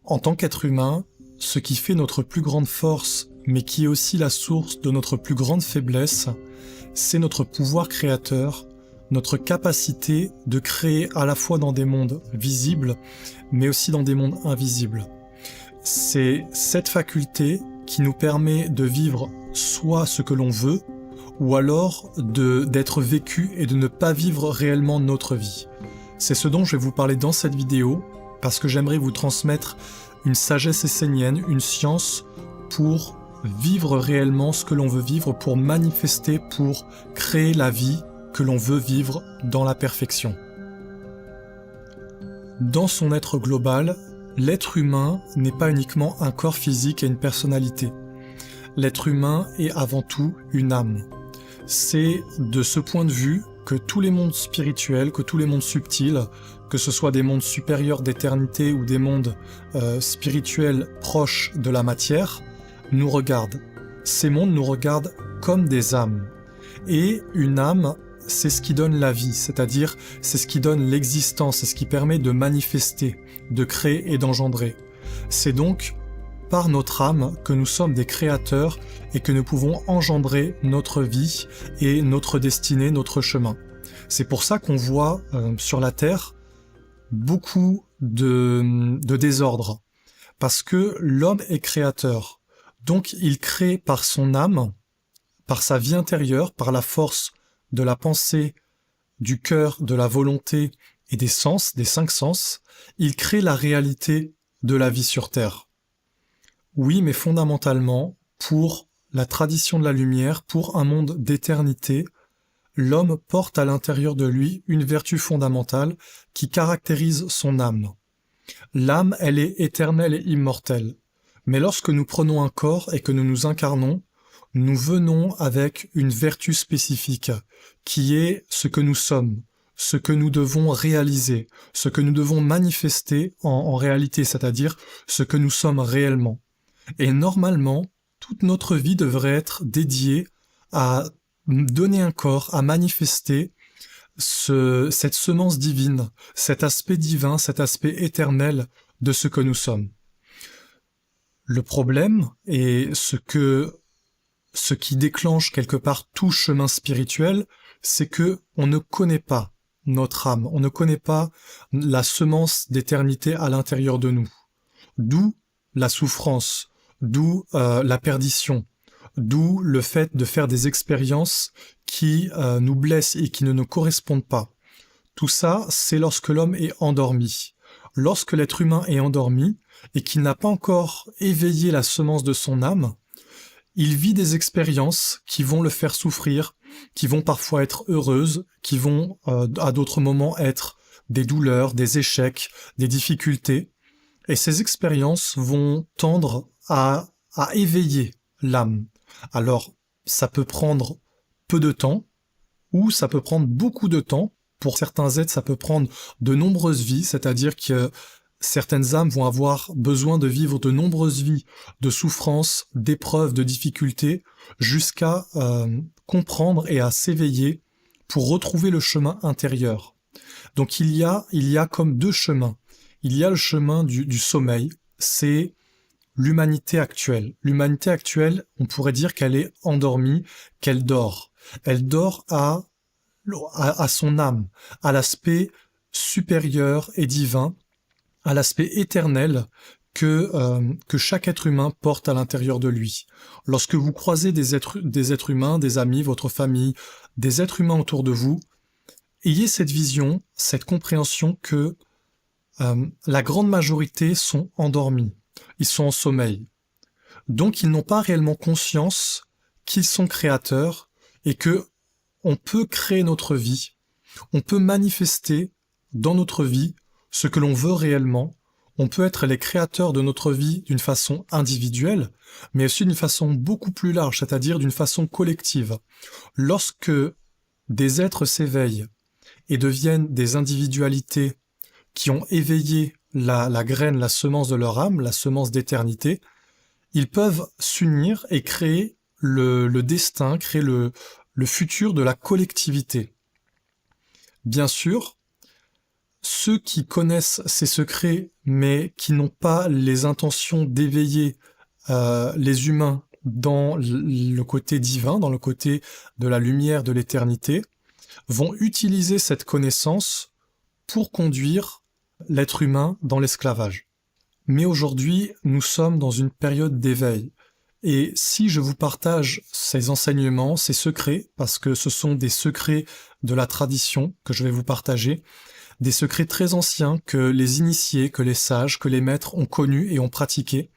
En tant qu'être humain, ce qui fait notre plus grande force, mais qui est aussi la source de notre plus grande faiblesse, c'est notre pouvoir créateur, notre capacité de créer à la fois dans des mondes visibles, mais aussi dans des mondes invisibles. C'est cette faculté qui nous permet de vivre soit ce que l'on veut, ou alors d'être vécu et de ne pas vivre réellement notre vie. C'est ce dont je vais vous parler dans cette vidéo, parce que j'aimerais vous transmettre une sagesse essénienne, une science pour vivre réellement ce que l'on veut vivre, pour manifester, pour créer la vie que l'on veut vivre dans la perfection. Dans son être global, l'être humain n'est pas uniquement un corps physique et une personnalité. L'être humain est avant tout une âme. C'est de ce point de vue que tous les mondes spirituels, que tous les mondes subtils, que ce soit des mondes supérieurs d'éternité ou des mondes spirituels proches de la matière, nous regardent. Ces mondes nous regardent comme des âmes. Et une âme, c'est ce qui donne la vie, c'est-à-dire c'est ce qui donne l'existence, c'est ce qui permet de manifester, de créer et d'engendrer. C'est donc par notre âme que nous sommes des créateurs et que nous pouvons engendrer notre vie et notre destinée, notre chemin. C'est pour ça qu'on voit sur la Terre beaucoup de désordre, parce que l'homme est créateur. Donc il crée par son âme, par sa vie intérieure, par la force de la pensée, du cœur, de la volonté et des sens, des 5 sens, il crée la réalité de la vie sur Terre. Oui, mais fondamentalement, pour la tradition de la lumière, pour un monde d'éternité, l'homme porte à l'intérieur de lui une vertu fondamentale qui caractérise son âme. L'âme, elle est éternelle et immortelle. Mais lorsque nous prenons un corps et que nous nous incarnons, nous venons avec une vertu spécifique, qui est ce que nous sommes, ce que nous devons réaliser, ce que nous devons manifester en réalité, c'est-à-dire ce que nous sommes réellement. Et normalement, toute notre vie devrait être dédiée à donner un corps, à manifester cette semence divine, cet aspect divin, cet aspect éternel de ce que nous sommes. Le problème, et ce qui déclenche quelque part tout chemin spirituel, c'est que on ne connaît pas notre âme, on ne connaît pas la semence d'éternité à l'intérieur de nous. D'où la souffrance, d'où la perdition, d'où le fait de faire des expériences qui nous blessent et qui ne nous correspondent pas. Tout ça, c'est lorsque l'homme est endormi. Lorsque l'être humain est endormi et qu'il n'a pas encore éveillé la semence de son âme, il vit des expériences qui vont le faire souffrir, qui vont parfois être heureuses, qui vont à d'autres moments être des douleurs, des échecs, des difficultés. Et ces expériences vont tendre à éveiller l'âme. Alors, ça peut prendre peu de temps, ou ça peut prendre beaucoup de temps. Pour certains êtres, ça peut prendre de nombreuses vies, c'est-à-dire que certaines âmes vont avoir besoin de vivre de nombreuses vies de souffrances, d'épreuves, de difficultés, jusqu'à comprendre et à s'éveiller pour retrouver le chemin intérieur. Donc il y a comme 2 chemins. Il y a le chemin du sommeil, c'est l'humanité actuelle. L'humanité actuelle, on pourrait dire qu'elle est endormie, qu'elle dort. Elle dort à son âme, à l'aspect supérieur et divin, à l'aspect éternel que chaque être humain porte à l'intérieur de lui. Lorsque vous croisez des êtres humains, des amis, votre famille, des êtres humains autour de vous, ayez cette vision, cette compréhension que la grande majorité sont endormis, ils sont en sommeil. Donc ils n'ont pas réellement conscience qu'ils sont créateurs et que on peut créer notre vie, on peut manifester dans notre vie ce que l'on veut réellement, on peut être les créateurs de notre vie d'une façon individuelle, mais aussi d'une façon beaucoup plus large, c'est-à-dire d'une façon collective. Lorsque des êtres s'éveillent et deviennent des individualités qui ont éveillé la graine, la semence de leur âme, la semence d'éternité, ils peuvent s'unir et créer le destin, créer le futur de la collectivité. Bien sûr, Ceux qui connaissent ces secrets, mais qui n'ont pas les intentions d'éveiller les humains dans le côté divin, dans le côté de la lumière de l'éternité, vont utiliser cette connaissance pour conduire l'être humain dans l'esclavage. Mais aujourd'hui, nous sommes dans une période d'éveil. Et si je vous partage ces enseignements, ces secrets, parce que ce sont des secrets de la tradition que je vais vous partager, des secrets très anciens que les initiés, que les sages, que les maîtres ont connus et ont pratiqués,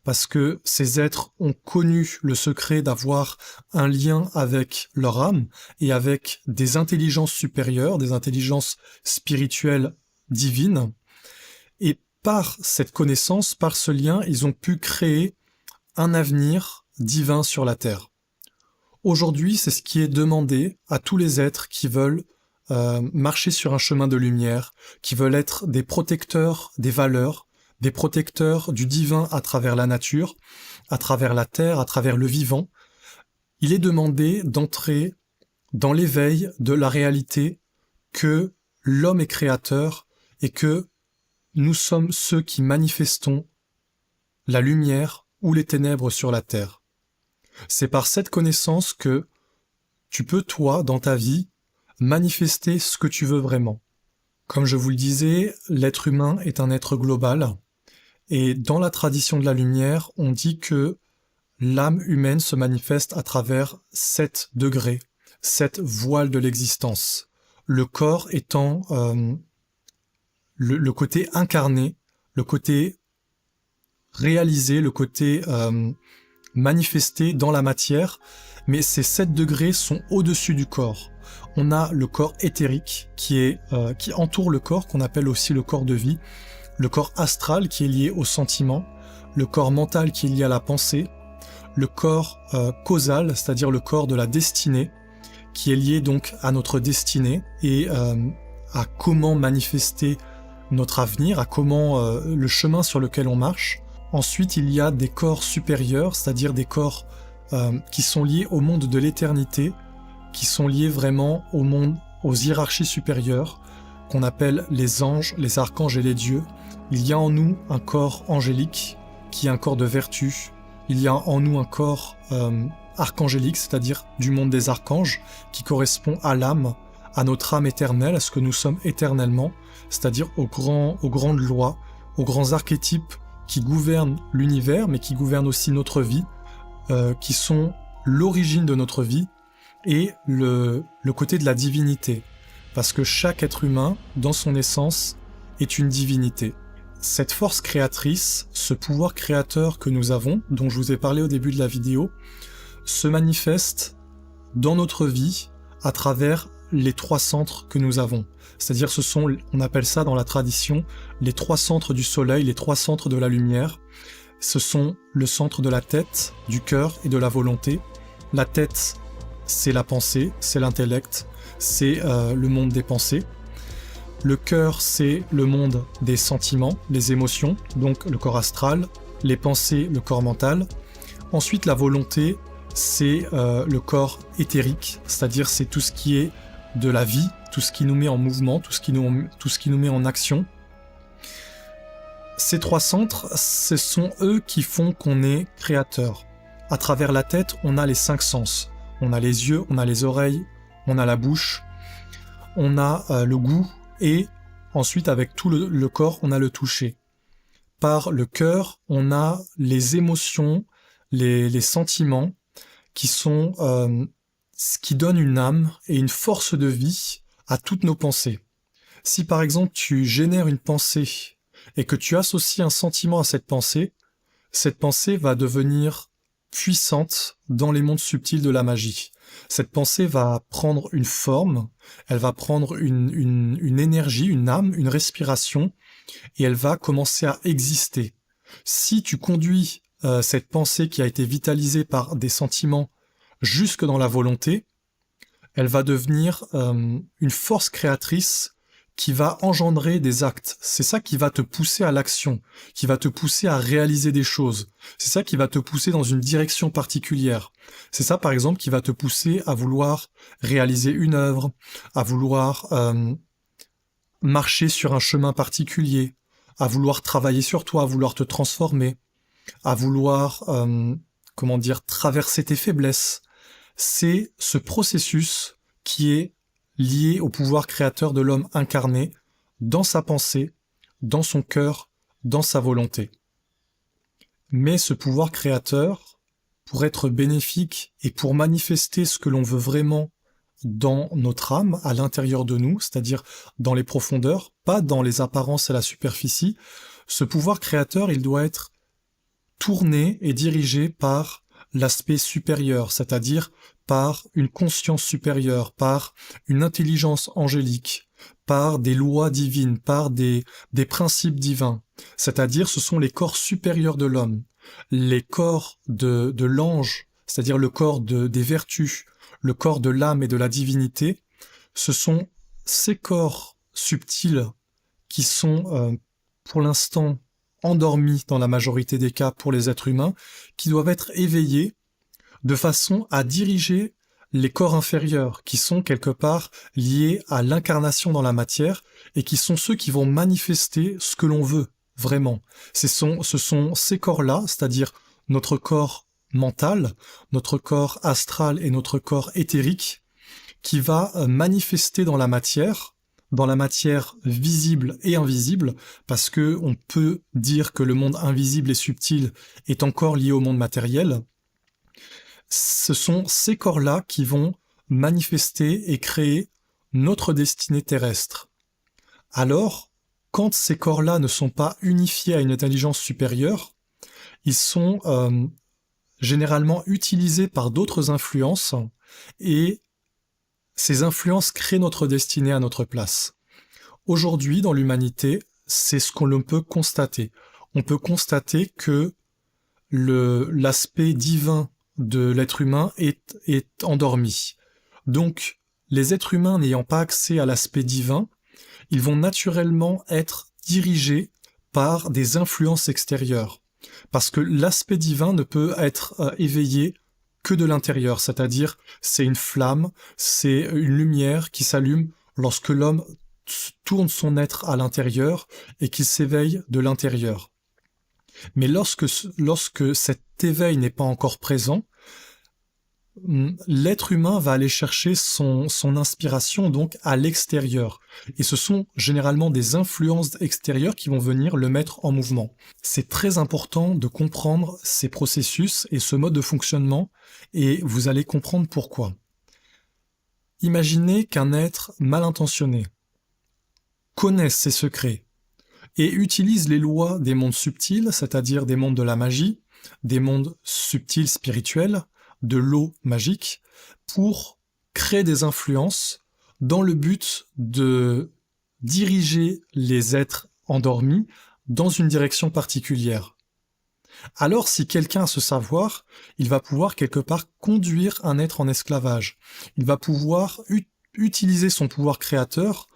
parce que ces êtres ont connu le secret d'avoir un lien avec leur âme et avec des intelligences supérieures, des intelligences spirituelles divines. Et par cette connaissance, par ce lien, ils ont pu créer un avenir divin sur la Terre. Aujourd'hui, c'est ce qui est demandé à tous les êtres qui veulent marcher sur un chemin de lumière, qui veulent être des protecteurs des valeurs, des protecteurs du divin à travers la nature, à travers la terre, à travers le vivant. Il est demandé d'entrer dans l'éveil de la réalité que l'homme est créateur et que nous sommes ceux qui manifestons la lumière ou les ténèbres sur la terre. C'est par cette connaissance que tu peux, toi, dans ta vie, manifester ce que tu veux vraiment. Comme je vous le disais, l'être humain est un être global. Et dans la tradition de la lumière, on dit que l'âme humaine se manifeste à travers 7 degrés, 7 voiles de l'existence. Le corps étant le côté incarné, le côté réalisé, le côté manifesté dans la matière, mais ces 7 degrés sont au-dessus du corps. On a le corps éthérique qui entoure le corps, qu'on appelle aussi le corps de vie, le corps astral qui est lié au sentiment, le corps mental qui est lié à la pensée, le corps causal, c'est-à-dire le corps de la destinée, qui est lié donc à notre destinée et à comment manifester notre avenir, à comment le chemin sur lequel on marche. Ensuite, il y a des corps supérieurs, c'est-à-dire des corps qui sont liés au monde de l'éternité, qui sont liés vraiment au monde, aux hiérarchies supérieures, qu'on appelle les anges, les archanges et les dieux. Il y a en nous un corps angélique, qui est un corps de vertu. Il y a en nous un corps archangélique, c'est-à-dire du monde des archanges, qui correspond à l'âme, à notre âme éternelle, à ce que nous sommes éternellement, c'est-à-dire aux grandes lois, aux grands archétypes qui gouvernent l'univers, mais qui gouvernent aussi notre vie, qui sont l'origine de notre vie, et le côté de la divinité. Parce que chaque être humain, dans son essence, est une divinité. Cette force créatrice, ce pouvoir créateur que nous avons, dont je vous ai parlé au début de la vidéo, se manifeste dans notre vie à travers les 3 centres que nous avons. C'est-à-dire on appelle ça dans la tradition, les 3 centres du soleil, les 3 centres de la lumière. Ce sont le centre de la tête, du cœur et de la volonté. La tête, c'est la pensée, c'est l'intellect, c'est le monde des pensées. Le cœur, c'est le monde des sentiments, les émotions, donc le corps astral, les pensées, le corps mental. Ensuite, la volonté, c'est le corps éthérique, c'est-à-dire c'est tout ce qui est de la vie, tout ce qui nous met en mouvement, tout ce qui nous met en action. Ces 3 centres, ce sont eux qui font qu'on est créateur. À travers la tête, on a les 5 sens. On a les yeux, on a les oreilles, on a la bouche, on a le goût, et ensuite avec tout le corps, on a le toucher. Par le cœur, on a les émotions, les sentiments, qui sont ce qui donne une âme et une force de vie à toutes nos pensées. Si par exemple tu génères une pensée et que tu associes un sentiment à cette pensée va devenir puissante dans les mondes subtils de la magie. Cette pensée va prendre une forme, elle va prendre une énergie, une âme, une respiration, et elle va commencer à exister. Si tu conduis cette pensée qui a été vitalisée par des sentiments jusque dans la volonté, elle va devenir une force créatrice qui va engendrer des actes. C'est ça qui va te pousser à l'action, qui va te pousser à réaliser des choses. C'est ça qui va te pousser dans une direction particulière. C'est ça, par exemple, qui va te pousser à vouloir réaliser une œuvre, à vouloir marcher sur un chemin particulier, à vouloir travailler sur toi, à vouloir te transformer, à vouloir, traverser tes faiblesses. C'est ce processus qui est lié au pouvoir créateur de l'homme incarné dans sa pensée, dans son cœur, dans sa volonté. Mais ce pouvoir créateur, pour être bénéfique et pour manifester ce que l'on veut vraiment dans notre âme, à l'intérieur de nous, c'est-à-dire dans les profondeurs, pas dans les apparences et la superficie, ce pouvoir créateur, il doit être tourné et dirigé par l'aspect supérieur, c'est-à-dire par une conscience supérieure, par une intelligence angélique, par des lois divines, par des principes divins. C'est-à-dire ce sont les corps supérieurs de l'homme, les corps de l'ange, c'est-à-dire le corps des vertus, le corps de l'âme et de la divinité. Ce sont ces corps subtils qui sont, pour l'instant, endormis dans la majorité des cas pour les êtres humains, qui doivent être éveillés de façon à diriger les corps inférieurs, qui sont quelque part liés à l'incarnation dans la matière, et qui sont ceux qui vont manifester ce que l'on veut, vraiment. Ce sont ces corps-là, c'est-à-dire notre corps mental, notre corps astral et notre corps éthérique, qui va manifester dans la matière visible et invisible, parce que on peut dire que le monde invisible et subtil est encore lié au monde matériel. Ce sont ces corps-là qui vont manifester et créer notre destinée terrestre. Alors, quand ces corps-là ne sont pas unifiés à une intelligence supérieure, ils sont généralement utilisés par d'autres influences, et ces influences créent notre destinée à notre place. Aujourd'hui, dans l'humanité, c'est ce qu'on peut constater. On peut constater que l'aspect divin de l'être humain est endormi. Donc, les êtres humains n'ayant pas accès à l'aspect divin, ils vont naturellement être dirigés par des influences extérieures. Parce que l'aspect divin ne peut être éveillé que de l'intérieur, c'est-à-dire c'est une flamme, c'est une lumière qui s'allume lorsque l'homme tourne son être à l'intérieur et qu'il s'éveille de l'intérieur. Mais lorsque cet éveil n'est pas encore présent, l'être humain va aller chercher son inspiration donc à l'extérieur. Et ce sont généralement des influences extérieures qui vont venir le mettre en mouvement. C'est très important de comprendre ces processus et ce mode de fonctionnement, et vous allez comprendre pourquoi. Imaginez qu'un être mal intentionné connaisse ses secrets et utilise les lois des mondes subtils, c'est-à-dire des mondes de la magie, des mondes subtils spirituels, de l'eau magique, pour créer des influences dans le but de diriger les êtres endormis dans une direction particulière. Alors si quelqu'un a ce savoir, il va pouvoir quelque part conduire un être en esclavage. Il va pouvoir utiliser son pouvoir créateur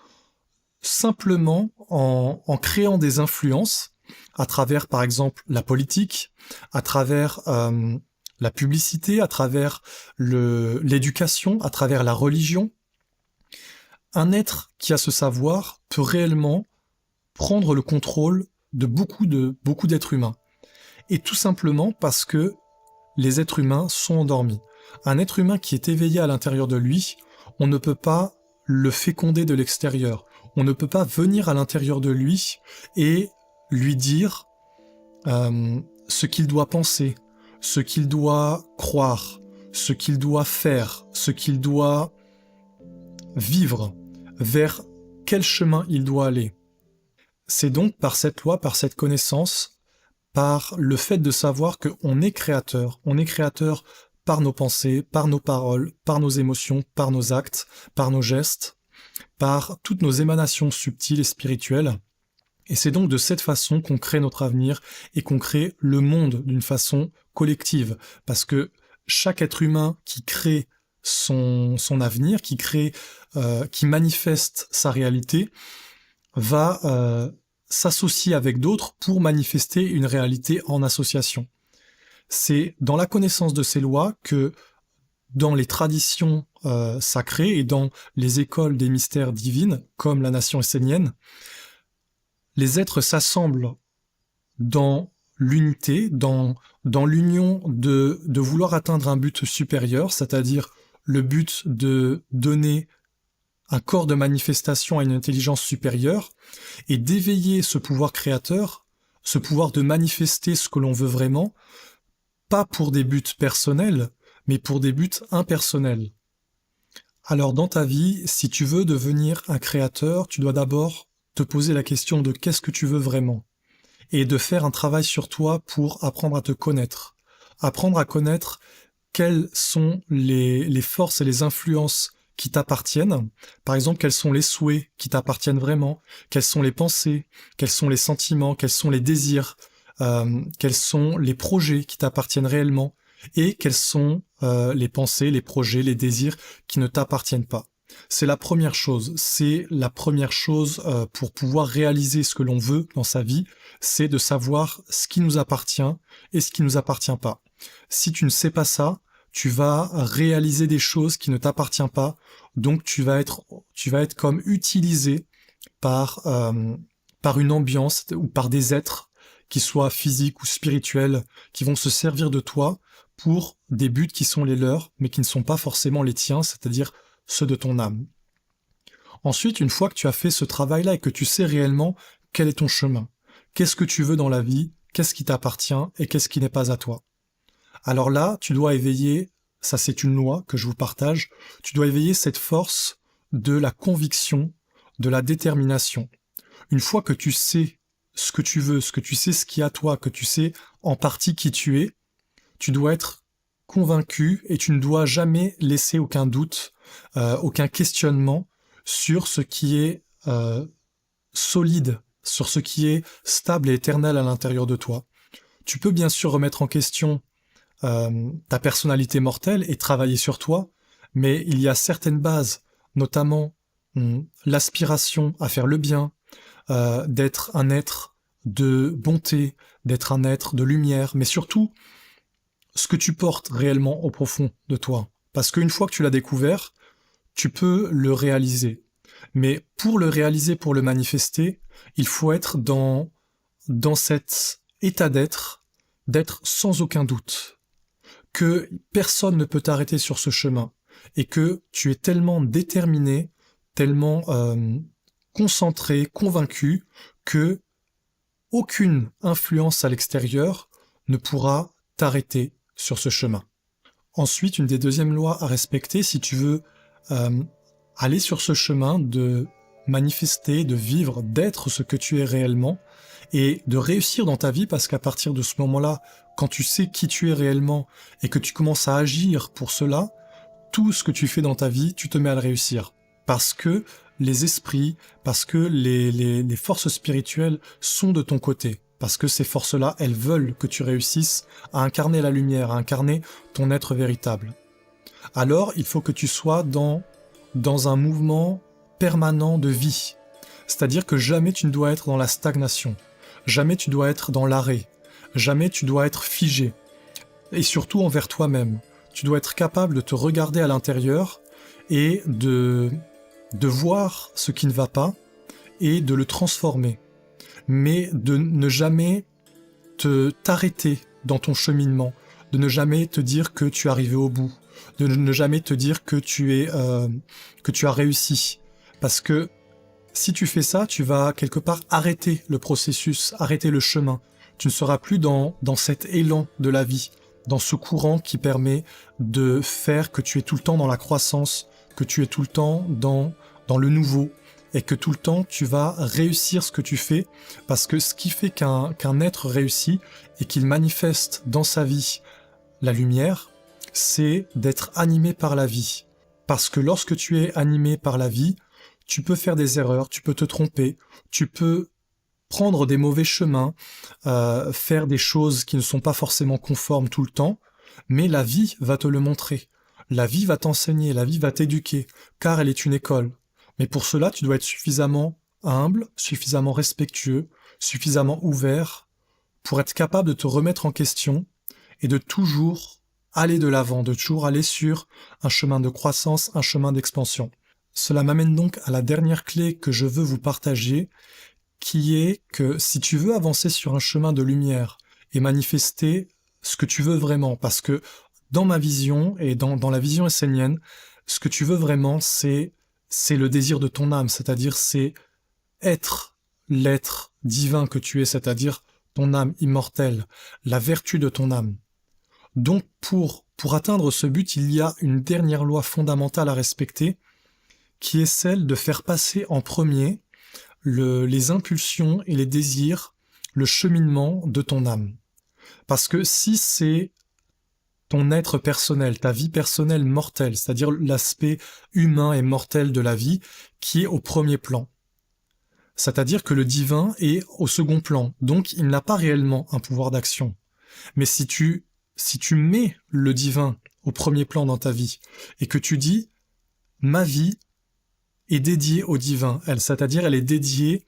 simplement en créant des influences à travers, par exemple, la politique, à travers la publicité, à travers l'éducation, à travers la religion. Un être qui a ce savoir peut réellement prendre le contrôle de beaucoup d'êtres humains. Et tout simplement parce que les êtres humains sont endormis. Un être humain qui est éveillé à l'intérieur de lui, on ne peut pas le féconder de l'extérieur. On ne peut pas venir à l'intérieur de lui et lui dire ce qu'il doit penser, ce qu'il doit croire, ce qu'il doit faire, ce qu'il doit vivre, vers quel chemin il doit aller. C'est donc par cette loi, par cette connaissance, par le fait de savoir qu'on est créateur par nos pensées, par nos paroles, par nos émotions, par nos actes, par nos gestes, par toutes nos émanations subtiles et spirituelles. Et c'est donc de cette façon qu'on crée notre avenir et qu'on crée le monde d'une façon collective. Parce que chaque être humain qui crée son avenir, qui manifeste sa réalité, va s'associer avec d'autres pour manifester une réalité en association. C'est dans la connaissance de ces lois que dans les traditions sacrées et dans les écoles des mystères divines, comme la nation essénienne, les êtres s'assemblent dans l'unité, dans l'union de vouloir atteindre un but supérieur, c'est-à-dire le but de donner un corps de manifestation à une intelligence supérieure et d'éveiller ce pouvoir créateur, ce pouvoir de manifester ce que l'on veut vraiment, pas pour des buts personnels, mais pour des buts impersonnels. Alors dans ta vie, si tu veux devenir un créateur, tu dois d'abord te poser la question de qu'est-ce que tu veux vraiment et de faire un travail sur toi pour apprendre à te connaître. Apprendre à connaître quelles sont les forces et les influences qui t'appartiennent. Par exemple, quels sont les souhaits qui t'appartiennent vraiment, quelles sont les pensées, quels sont les sentiments, quels sont les désirs, quels sont les projets qui t'appartiennent réellement et quels sont les pensées, les projets, les désirs qui ne t'appartiennent pas. C'est la première chose pour pouvoir réaliser ce que l'on veut dans sa vie, c'est de savoir ce qui nous appartient et ce qui nous appartient pas. Si tu ne sais pas ça, tu vas réaliser des choses qui ne t'appartiennent pas, donc tu vas être comme utilisé par une ambiance ou par des êtres qui soient physiques ou spirituels, qui vont se servir de toi pour des buts qui sont les leurs, mais qui ne sont pas forcément les tiens, c'est-à-dire ceux de ton âme. Ensuite, une fois que tu as fait ce travail-là et que tu sais réellement quel est ton chemin, qu'est-ce que tu veux dans la vie, qu'est-ce qui t'appartient et qu'est-ce qui n'est pas à toi. Alors là, tu dois éveiller, ça c'est une loi que je vous partage, tu dois éveiller cette force de la conviction, de la détermination. Une fois que tu sais ce que tu veux, ce que tu sais ce qui est à toi, que tu sais en partie qui tu es, tu dois être convaincu et tu ne dois jamais laisser aucun doute, aucun questionnement sur ce qui est solide, sur ce qui est stable et éternel à l'intérieur de toi. Tu peux bien sûr remettre en question ta personnalité mortelle et travailler sur toi, mais il y a certaines bases, notamment l'aspiration à faire le bien, d'être un être de bonté, d'être un être de lumière, mais surtout ce que tu portes réellement au profond de toi. Parce qu'une fois que tu l'as découvert, tu peux le réaliser. Mais pour le réaliser, pour le manifester, il faut être dans cet état d'être sans aucun doute, que personne ne peut t'arrêter sur ce chemin, et que tu es tellement déterminé, tellement concentré, convaincu, que aucune influence à l'extérieur ne pourra t'arrêter sur ce chemin. Ensuite, une des deuxièmes lois à respecter, si tu veux aller sur ce chemin de manifester, de vivre, d'être ce que tu es réellement, et de réussir dans ta vie, parce qu'à partir de ce moment-là, quand tu sais qui tu es réellement, et que tu commences à agir pour cela, tout ce que tu fais dans ta vie, tu te mets à le réussir. Parce que les esprits, parce que les forces spirituelles sont de ton côté. Parce que ces forces-là, elles veulent que tu réussisses à incarner la lumière, à incarner ton être véritable. Alors, il faut que tu sois dans un mouvement permanent de vie. C'est-à-dire que jamais tu ne dois être dans la stagnation. Jamais tu dois être dans l'arrêt. Jamais tu dois être figé. Et surtout envers toi-même. Tu dois être capable de te regarder à l'intérieur et de voir ce qui ne va pas et de le transformer. Mais de ne jamais t'arrêter dans ton cheminement, de ne jamais te dire que tu es arrivé au bout, de ne jamais te dire que tu as réussi. Parce que si tu fais ça, tu vas quelque part arrêter le processus, arrêter le chemin. Tu ne seras plus dans cet élan de la vie, dans ce courant qui permet de faire que tu es tout le temps dans la croissance, que tu es tout le temps dans le nouveau, et que tout le temps tu vas réussir ce que tu fais, parce que ce qui fait qu'un être réussit et qu'il manifeste dans sa vie la lumière, c'est d'être animé par la vie. Parce que lorsque tu es animé par la vie, tu peux faire des erreurs, tu peux te tromper, tu peux prendre des mauvais chemins, faire des choses qui ne sont pas forcément conformes tout le temps, mais la vie va te le montrer. La vie va t'enseigner, la vie va t'éduquer, car elle est une école. Mais pour cela, tu dois être suffisamment humble, suffisamment respectueux, suffisamment ouvert pour être capable de te remettre en question et de toujours aller de l'avant, de toujours aller sur un chemin de croissance, un chemin d'expansion. Cela m'amène donc à la dernière clé que je veux vous partager, qui est que si tu veux avancer sur un chemin de lumière et manifester ce que tu veux vraiment, parce que dans ma vision et dans la vision essénienne, ce que tu veux vraiment, c'est le désir de ton âme, c'est-à-dire c'est être l'être divin que tu es, c'est-à-dire ton âme immortelle, la vertu de ton âme. Donc pour atteindre ce but, il y a une dernière loi fondamentale à respecter, qui est celle de faire passer en premier les impulsions et les désirs, le cheminement de ton âme. Parce que si c'est ton être personnel, ta vie personnelle mortelle, c'est-à-dire l'aspect humain et mortel de la vie, qui est au premier plan, c'est-à-dire que le divin est au second plan, donc il n'a pas réellement un pouvoir d'action. Mais si tu mets le divin au premier plan dans ta vie, et que tu dis « ma vie est dédiée au divin », c'est-à-dire elle est dédiée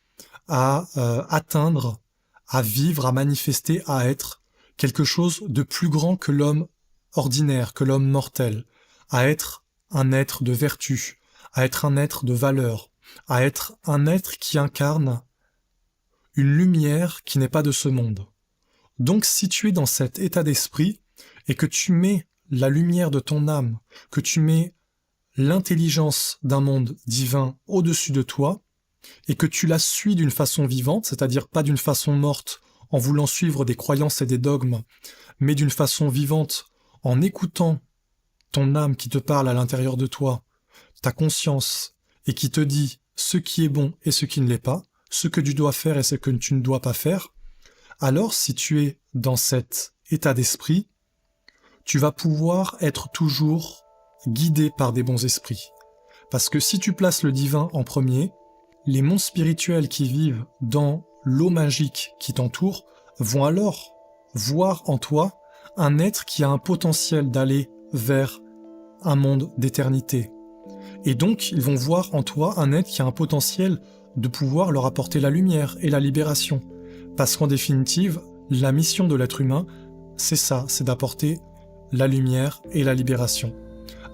à atteindre, à vivre, à manifester, à être quelque chose de plus grand que l'homme ordinaire, que l'homme mortel, à être un être de vertu, à être un être de valeur, à être un être qui incarne une lumière qui n'est pas de ce monde. Donc si tu es dans cet état d'esprit et que tu mets la lumière de ton âme, que tu mets l'intelligence d'un monde divin au-dessus de toi, et que tu la suis d'une façon vivante, c'est-à-dire pas d'une façon morte en voulant suivre des croyances et des dogmes, mais d'une façon vivante en écoutant ton âme qui te parle à l'intérieur de toi, ta conscience, et qui te dit ce qui est bon et ce qui ne l'est pas, ce que tu dois faire et ce que tu ne dois pas faire, alors si tu es dans cet état d'esprit, tu vas pouvoir être toujours guidé par des bons esprits. Parce que si tu places le divin en premier, les mondes spirituels qui vivent dans l'eau magique qui t'entoure vont alors voir en toi un être qui a un potentiel d'aller vers un monde d'éternité. Et donc, ils vont voir en toi un être qui a un potentiel de pouvoir leur apporter la lumière et la libération. Parce qu'en définitive, la mission de l'être humain, c'est ça, c'est d'apporter la lumière et la libération.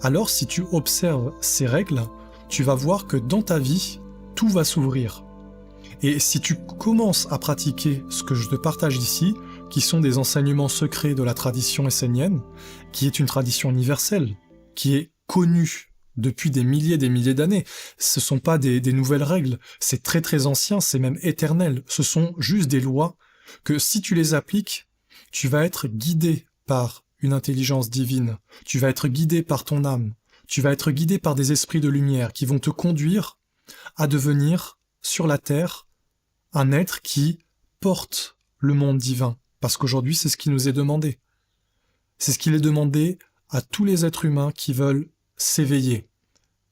Alors, si tu observes ces règles, tu vas voir que dans ta vie, tout va s'ouvrir. Et si tu commences à pratiquer ce que je te partage ici, qui sont des enseignements secrets de la tradition essénienne, qui est une tradition universelle, qui est connue depuis des milliers d'années. Ce ne sont pas des nouvelles règles, c'est très très ancien, c'est même éternel. Ce sont juste des lois que si tu les appliques, tu vas être guidé par une intelligence divine, tu vas être guidé par ton âme, tu vas être guidé par des esprits de lumière qui vont te conduire à devenir, sur la terre, un être qui porte le monde divin. Parce qu'aujourd'hui, c'est ce qui nous est demandé. C'est ce qu'il est demandé à tous les êtres humains qui veulent s'éveiller.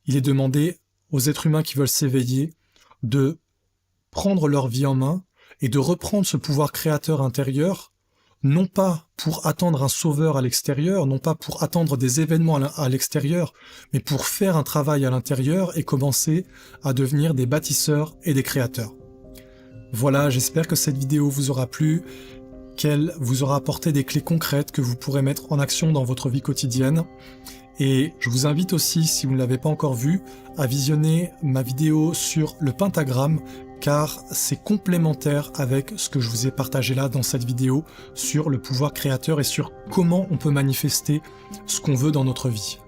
Il est demandé aux êtres humains qui veulent s'éveiller de prendre leur vie en main et de reprendre ce pouvoir créateur intérieur, non pas pour attendre un sauveur à l'extérieur, non pas pour attendre des événements à l'extérieur, mais pour faire un travail à l'intérieur et commencer à devenir des bâtisseurs et des créateurs. Voilà, j'espère que cette vidéo vous aura plu, qu'elle vous aura apporté des clés concrètes que vous pourrez mettre en action dans votre vie quotidienne. Et je vous invite aussi, si vous ne l'avez pas encore vu, à visionner ma vidéo sur le pentagramme, car c'est complémentaire avec ce que je vous ai partagé là dans cette vidéo sur le pouvoir créateur et sur comment on peut manifester ce qu'on veut dans notre vie.